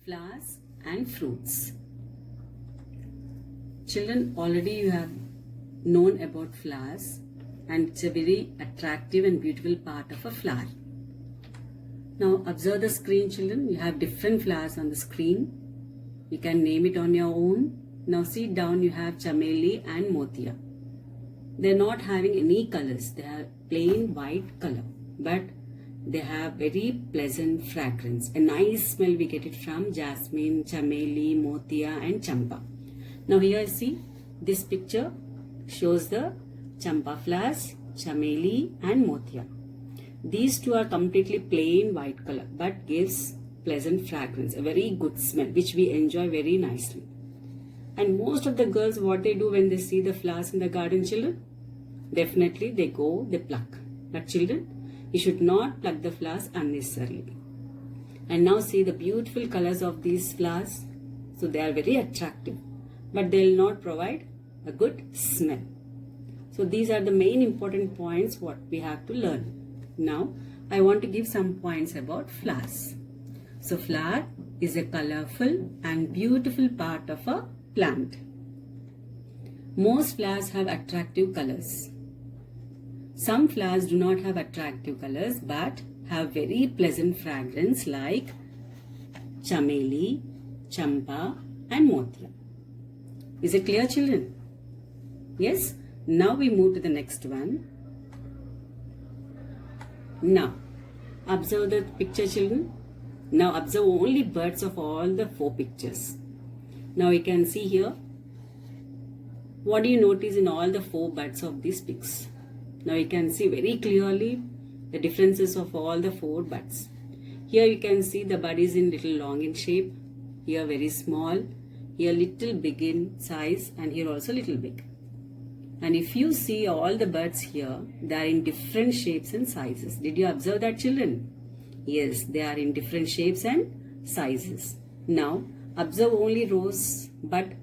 flowers and fruits. Children, already you have known about flowers, and it's a very attractive and beautiful part of a flower. Now observe the screen, children. You have different flowers on the screen. You can name it on your own. Now see down, you have chameli and motia. They're not having any colors. They are plain white color, but they have very pleasant fragrance. A nice smell we get it from jasmine, chameli, motia and champa. Now here see, this picture shows the champa flowers, chameli and motia. These two are completely plain white color but gives pleasant fragrance, a very good smell which we enjoy very nicely. And most of the girls, what they do when they see the flowers in the garden, children? Definitely they go, they pluck. But children, you should not pluck the flowers unnecessarily. And now see the beautiful colors of these flowers. So they are very attractive, but they will not provide a good smell. So these are the main important points what we have to learn. Now I want to give some points about flowers. So flower is a colorful and beautiful part of a plant. Most flowers have attractive colors. Some flowers do not have attractive colors but have very pleasant fragrance like chameli, champa and motia. Is it clear, children? Yes? Now we move to the next one. Now, observe the picture, children. Now observe only birds of all the 4 pictures. Now you can see here. What do you notice in all the 4 birds of these pics? Now you can see very clearly the differences of all the 4 buds. Here you can see the bud is in little long in shape. Here very small. Here little big in size, and here also little big. And if you see all the birds here, they are in different shapes and sizes. Did you observe that, children? Yes, they are in different shapes and sizes. Now, observe only rose bud.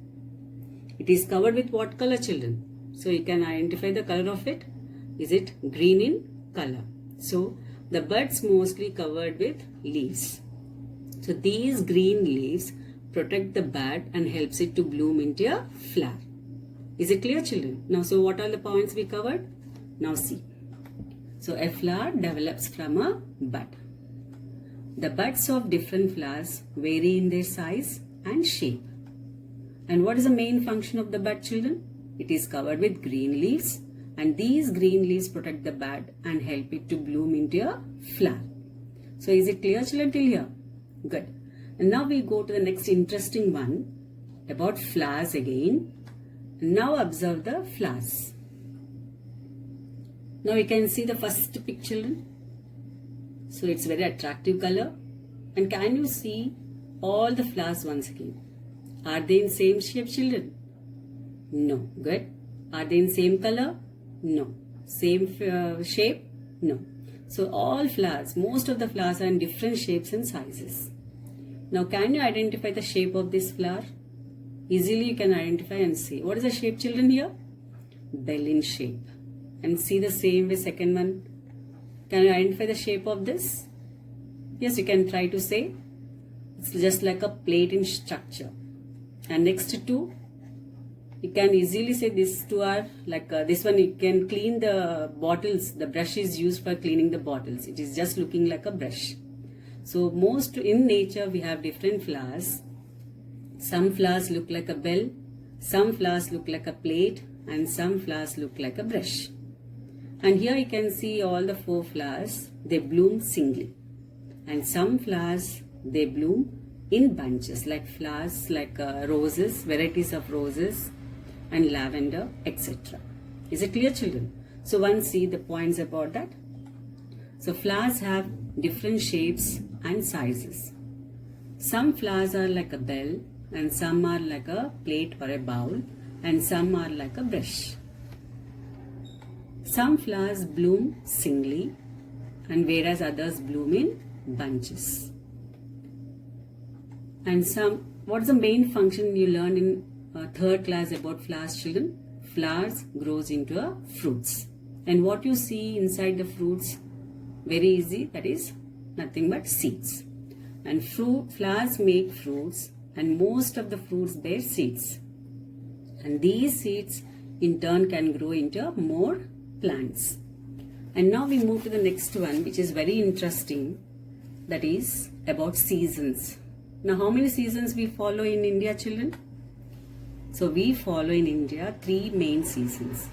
It is covered with what color, children? So, you can identify the color of it. Is it green in color? So, the buds mostly covered with leaves. So, these green leaves protect the bud and helps it to bloom into a flower. Is it clear, children? Now, so what are the points we covered? Now see. So a flower develops from a bud. The buds of different flowers vary in their size and shape. And what is the main function of the bud, children? It is covered with green leaves, and these green leaves protect the bud and help it to bloom into a flower. So is it clear, children, till here? Good. And now we go to the next interesting one about flowers again. Now observe the flowers. Now you can see the first picture, children. So it's very attractive color. And can you see all the flowers once again? Are they in same shape, children? No. Good. Are they in same color? No. Same shape? No. So all flowers, most of the flowers are in different shapes and sizes. Now can you identify the shape of this flower? Easily you can identify and see. What is the shape, children, here? Bell in shape. And see the same way second one. Can you identify the shape of this? Yes, you can try to say. It's just like a plate in structure. And next two, you can easily say these two are like this one. You can clean the bottles. The brush is used for cleaning the bottles. It is just looking like a brush. So most in nature we have different flowers. Some flowers look like a bell, some flowers look like a plate, and some flowers look like a brush. And here you can see all the 4 flowers, they bloom singly. And some flowers, they bloom in bunches, like flowers like roses, varieties of roses, and lavender, etc. Is it clear, children? So once see the points about that. So flowers have different shapes and sizes. Some flowers are like a bell, and some are like a plate or a bowl, and some are like a brush. Some flowers bloom singly, and whereas others bloom in bunches. And what is the main function you learned in 3rd class about flowers, children? Flowers grows into a fruits. And what you see inside the fruits, very easy, that is nothing but seeds. And flowers make fruits, and most of the fruits bear seeds. And these seeds in turn can grow into more plants. And now we move to the next one, which is very interesting, that is about seasons. Now, how many seasons we follow in India, children? So we follow in India 3 main seasons.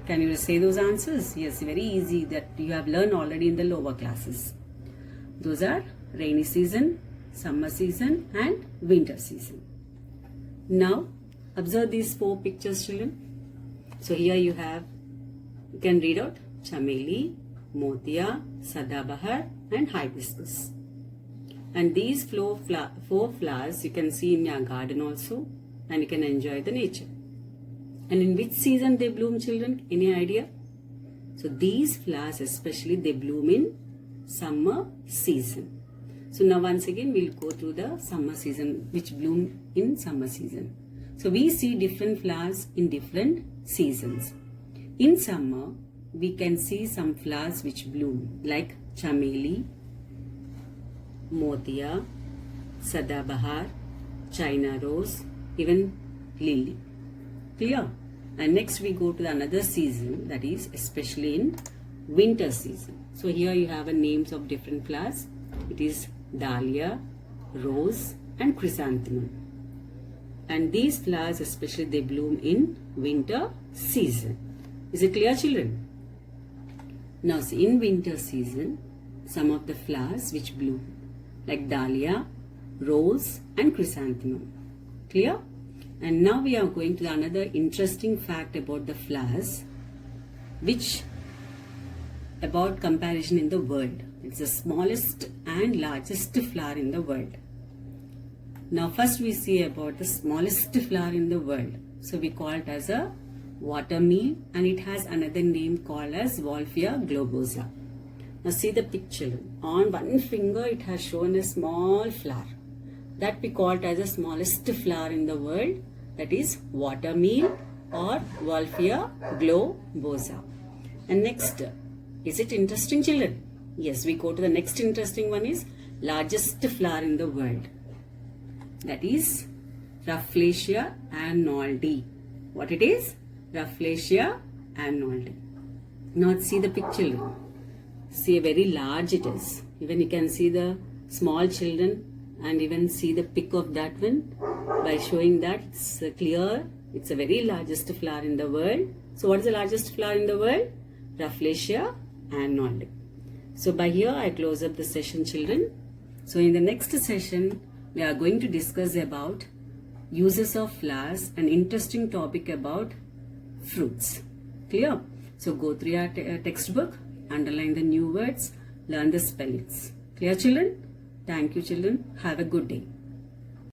Can you say those answers? Yes, very easy, that you have learned already in the lower classes. Those are rainy season, summer season and winter season. Now observe these 4 pictures, children. So here you can read out chameli, motia, sadabahar and hibiscus. And these 4 flowers you can see in your garden also, and you can enjoy the nature. And in which season they bloom, children? Any idea? So these flowers especially they bloom in summer season. So now once again we'll go through the summer season, which bloom in summer season. So we see different flowers in different seasons. In summer we can see some flowers which bloom like chameli, motia, sadabahar, China rose, even lily. Clear? And next we go to another season, that is especially in winter season. So here you have names of different flowers. It is dahlia, rose and chrysanthemum. And these flowers especially they bloom in winter season. Is it clear, children? Now see, in winter season some of the flowers which bloom like dahlia, rose and chrysanthemum. Clear? And now we are going to another interesting fact about the flowers, which about comparison in the world. It's the smallest and largest flower in the world. Now first we see about the smallest flower in the world. So we call it as a watermeal, and it has another name called as Wolffia globosa. Now see the picture. On one finger it has shown a small flower. That we call it as the smallest flower in the world, that is watermeal or Wolffia globosa. And next, is it interesting, children? Yes, we go to the next interesting one, is largest flower in the world. That is Rafflesia arnoldii. What it is? Rafflesia arnoldii. Now see the picture. See, very large it is. Even you can see the small children and even see the pic of that one by showing that it's clear. It's a very largest flower in the world. So what is the largest flower in the world? Rafflesia arnoldii. So by here I close up the session, children. So in the next session we are going to discuss about uses of flowers, an interesting topic about fruits. Clear? So go through your textbook, underline the new words, learn the spellings. Clear, children? Thank you, children. Have a good day.